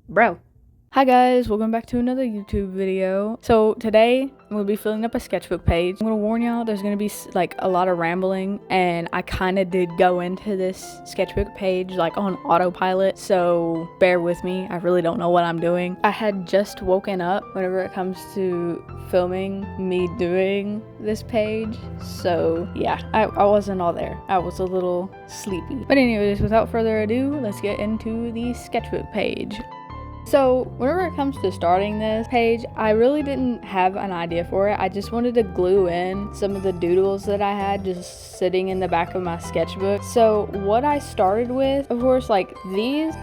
Bro. Hi guys, welcome back to another YouTube video. So today I'm gonna be filling up a sketchbook page. I'm gonna warn y'all there's gonna be like a lot of rambling, and I kind of did go into this sketchbook page like on autopilot, so bear with me. I really don't know what I'm doing. I had just woken up whenever it comes to filming me doing this page, so yeah, I wasn't all there. I was a little sleepy. But anyways, without further ado, let's get into the sketchbook page. So whenever it comes to starting this page, I really didn't have an idea for it. I just wanted to glue in some of the doodles that I had just sitting in the back of my sketchbook. So what I started with, of course, like these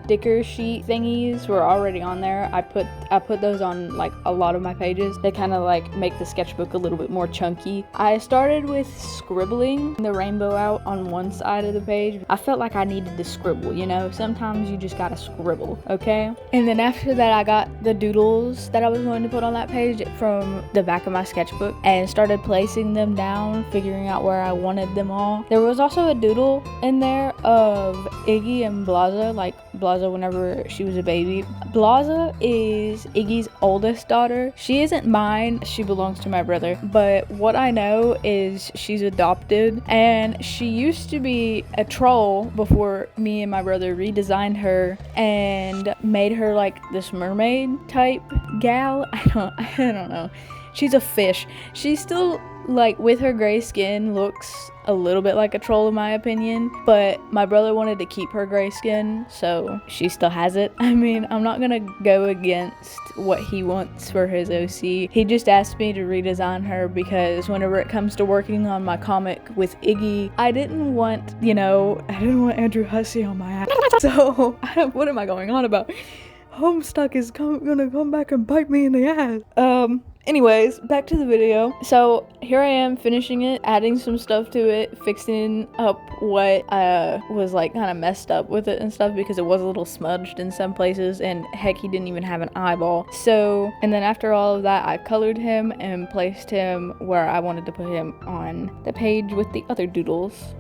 sticker sheet thingies were already on there. I put those on like a lot of my pages. They kind of like make the sketchbook a little bit more chunky. I started with scribbling the rainbow out on one side of the page. I felt like I needed to scribble, you know? Sometimes you just gotta scribble, okay? And then after that, I got the doodles that I was going to put on that page from the back of my sketchbook and started placing them down, figuring out where I wanted them all. There was also a doodle in there of Iggy and Blaza, like Blaza whenever she was a baby. Blaza is Iggy's oldest daughter. She isn't mine, she belongs to my brother, but what I know is she's adopted, and she used to be a troll before me and my brother redesigned her and made her like this mermaid type gal. I don't know. She's a fish. She still, like, with her gray skin, looks a little bit like a troll in my opinion, but my brother wanted to keep her gray skin, so she still has it. I mean, I'm not gonna go against what he wants for his OC. He just asked me to redesign her because whenever it comes to working on my comic with Iggy, I didn't want Andrew Hussey on my ass. So, what am I going on about? Homestuck is gonna come back and bite me in the ass. Anyways, back to the video. So here I am finishing it, adding some stuff to it, fixing up what was like kind of messed up with it and stuff because it was a little smudged in some places, and heck, he didn't even have an eyeball. So, and then after all of that, I colored him and placed him where I wanted to put him on the page with the other doodles.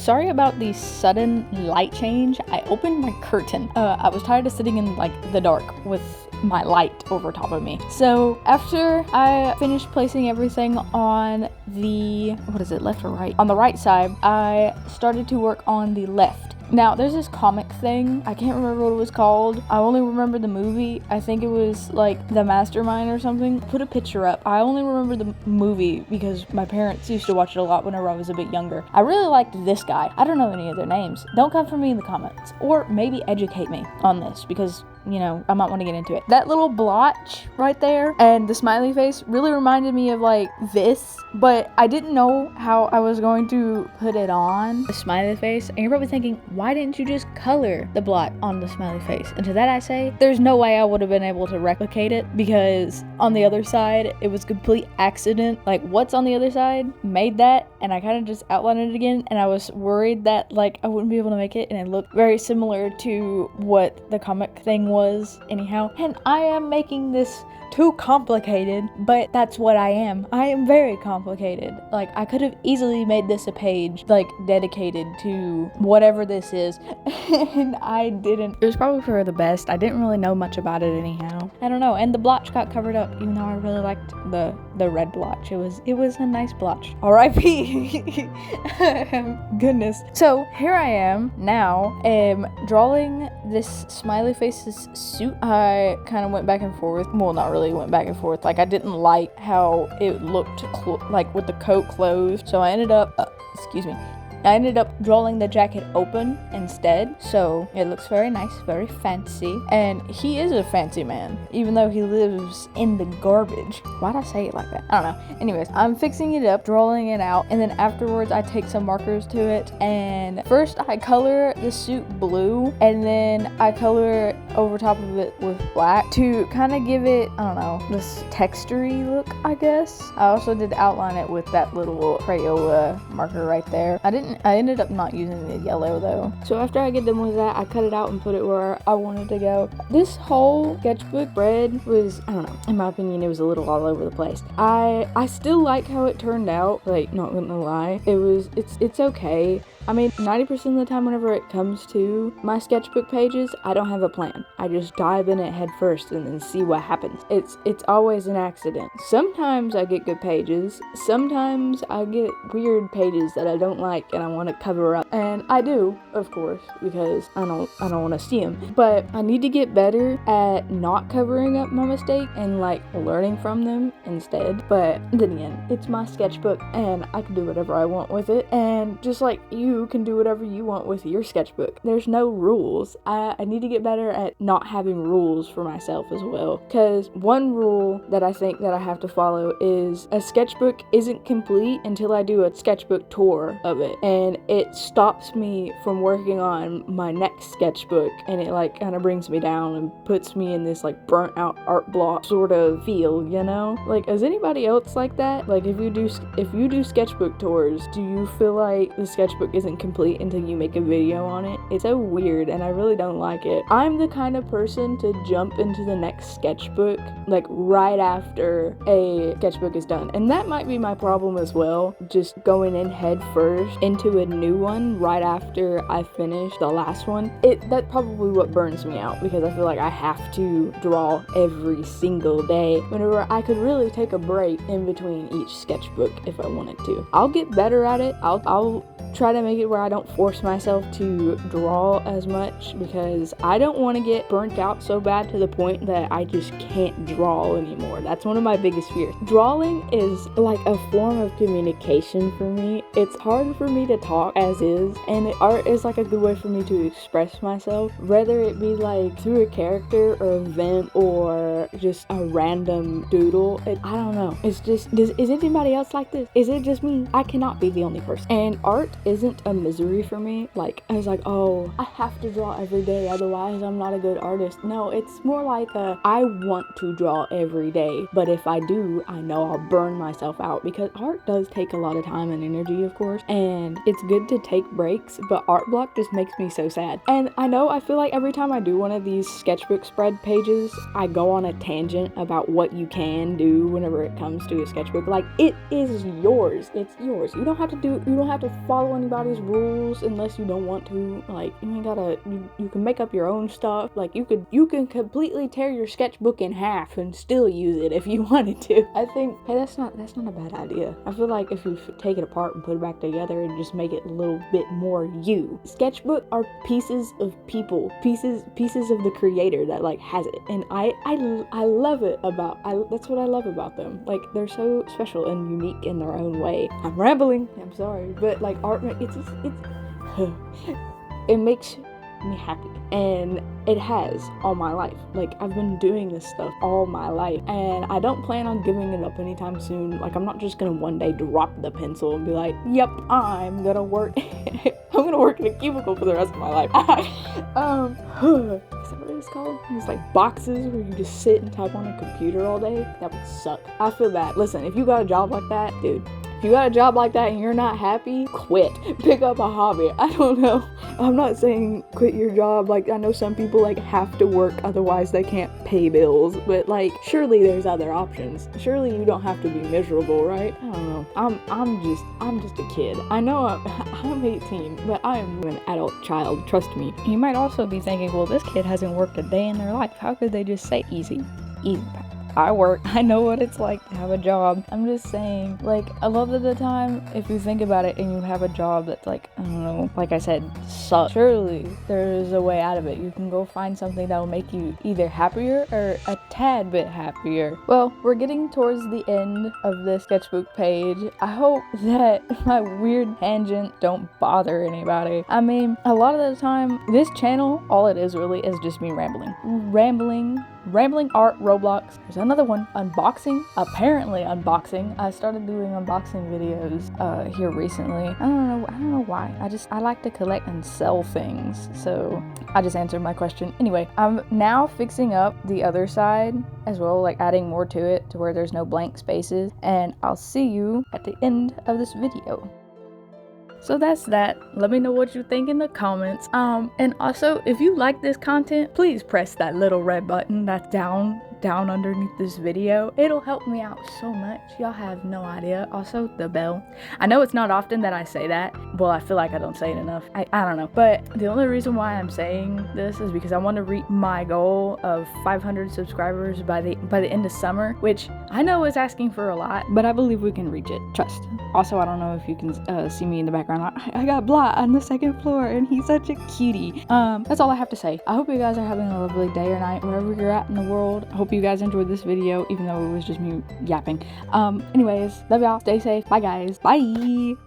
sorry about the sudden light change. I opened my curtain. I was tired of sitting in like the dark with my light over top of me. So after I finished placing everything on the, what is it, left or right? On the right side, I started to work on the left. Now, there's this comic thing. I can't remember what it was called. I only remember the movie. I think it was like The Mastermind or something. Put a picture up. I only remember the movie because my parents used to watch it a lot whenever I was a bit younger. I really liked this guy. I don't know any of their names. Don't come for me in the comments. Or maybe educate me on this because, you know, I might want to get into it. That little blotch right there and the smiley face really reminded me of like this, but I didn't know how I was going to put it on the smiley face. And you're probably thinking, why didn't you just color the blot on the smiley face? And to that I say, there's no way I would have been able to replicate it because on the other side, it was complete accident. Like what's on the other side made that, and I kind of just outlined it again, and I was worried that like I wouldn't be able to make it, and it looked very similar to what the comic thing was anyhow. And I am making this too complicated, but that's what I am. I am very complicated. Like I could have easily made this a page like dedicated to whatever this is and I didn't. It was probably for the best. I didn't really know much about it anyhow. I don't know. And the blotch got covered up even though I really liked the red blotch. It was a nice blotch. R.I.P. Goodness. So here I am now drawing this smiley face's suit. I kind of went back and forth. Well, not really went back and forth. Like I didn't like how it looked like with the coat closed. So I ended up drawing the jacket open instead, so it looks very nice, very fancy, and he is a fancy man, even though he lives in the garbage. Why'd I say it like that? I don't know. Anyways, I'm fixing it up, drawing it out, and then afterwards I take some markers to it, and first I color the suit blue, and then I color over top of it with black to kind of give it, I don't know, this textury look, I guess. I also did outline it with that little Crayola marker right there. I ended up not using the yellow though. So after I get done with that, I cut it out and put it where I wanted to go. This whole sketchbook spread was, I don't know, in my opinion, it was a little all over the place. I still like how it turned out, like, not gonna lie. It's okay. I mean, 90% of the time whenever it comes to my sketchbook pages, I don't have a plan. I just dive in it head first and then see what happens. It's always an accident. Sometimes I get good pages. Sometimes I get weird pages that I don't like and I want to cover up. And I do, of course, because I don't want to see them. But I need to get better at not covering up my mistake and like learning from them instead. But then again, it's my sketchbook and I can do whatever I want with it. And just like you can do whatever you want with your sketchbook. There's no rules. I need to get better at not having rules for myself as well. Because one rule that I think that I have to follow is a sketchbook isn't complete until I do a sketchbook tour of it. And it stops me from working on my next sketchbook. And it like kind of brings me down and puts me in this like burnt out art block sort of feel, you know? Like, is anybody else like that? Like if you do sketchbook tours, do you feel like the sketchbook isn't complete until you make a video on it? It's so weird and I really don't like it. I'm the kind of person to jump into the next sketchbook like right after a sketchbook is done, and that might be my problem as well, just going in head first into a new one right after I finish the last one. That's probably what burns me out, because I feel like I have to draw every single day whenever I could really take a break in between each sketchbook if I wanted to. I'll get better at it. I'll try to make it where I don't force myself to draw as much, because I don't want to get burnt out so bad to the point that I just can't draw anymore. That's one of my biggest fears. Drawing is like a form of communication for me. It's hard for me to talk as is, and art is like a good way for me to express myself, whether it be like through a character or event or just a random doodle. I don't know. It's just, is anybody else like this? Is it just me? I cannot be the only person. And art isn't a misery for me. Like, I was like, oh, I have to draw every day, otherwise I'm not a good artist. No, it's more like I want to draw every day, but if I do, I know I'll burn myself out, because art does take a lot of time and energy, of course, and it's good to take breaks, but art block just makes me so sad. And I feel like every time I do one of these sketchbook spread pages, I go on a tangent about what you can do whenever it comes to a sketchbook. Like, it is yours. It's yours. You don't have to follow anybody's rules unless you don't want to. Like, you ain't gotta, you can make up your own stuff. Like, you can completely tear your sketchbook in half and still use it if you wanted to. I think, hey, that's not a bad idea. I feel like if you take it apart and put it back together and just make it a little bit more you. Sketchbook are pieces of people, pieces of the creator that like has it, and I love it about, that's what I love about them. Like, they're so special and unique in their own way. I'm rambling, I'm sorry, but like art, it makes me happy, and it has all my life. Like, I've been doing this stuff all my life, and I don't plan on giving it up anytime soon. Like, I'm not just gonna one day drop the pencil and be like, yep, I'm gonna work I'm gonna work in a cubicle for the rest of my life. Is that what it's called? It's like boxes where you just sit and type on a computer all day. That would suck. I feel bad. Listen, if you got a job like that, dude, if you got a job like that and you're not happy, quit. Pick up a hobby. I don't know. I'm not saying quit your job. Like, I know some people like have to work, otherwise they can't pay bills. But like, surely there's other options. Surely you don't have to be miserable, right? I don't know. I'm just a kid. I know I'm 18, but I am an adult child. Trust me. You might also be thinking, well, this kid hasn't worked a day in their life. How could they just say easy? Easy. I work. I know what it's like to have a job. I'm just saying, like, a lot of the time, if you think about it and you have a job that's like, I don't know, like I said, sucks, surely there's a way out of it. You can go find something that will make you either happier or a tad bit happier. Well, we're getting towards the end of this sketchbook page. I hope that my weird tangent don't bother anybody. I mean, a lot of the time, this channel, all it is really is just me rambling art, Roblox. There's another one, unboxing. Apparently unboxing. I started doing unboxing videos here recently. I don't know why. I like to collect and sell things. So I just answered my question. Anyway, I'm now fixing up the other side as well, like adding more to it to where there's no blank spaces. And I'll see you at the end of this video. So that's that. Let me know what you think in the comments. And also, if you like this content, please press that little red button that's down underneath this video. It'll help me out so much. Y'all have no idea. Also, the bell. I know it's not often that I say that. Well, I feel like I don't say it enough. I don't know. But the only reason why I'm saying this is because I want to reach my goal of 500 subscribers by the end of summer, which I know is asking for a lot, but I believe we can reach it. Trust. Also, I don't know if you can see me in the background. I got Blah on the second floor, and he's such a cutie. That's all I have to say. I hope you guys are having a lovely day or night wherever you're at in the world. I hope you guys enjoyed this video, even though it was just me yapping. Anyways, love y'all. Stay safe. Bye, guys. Bye.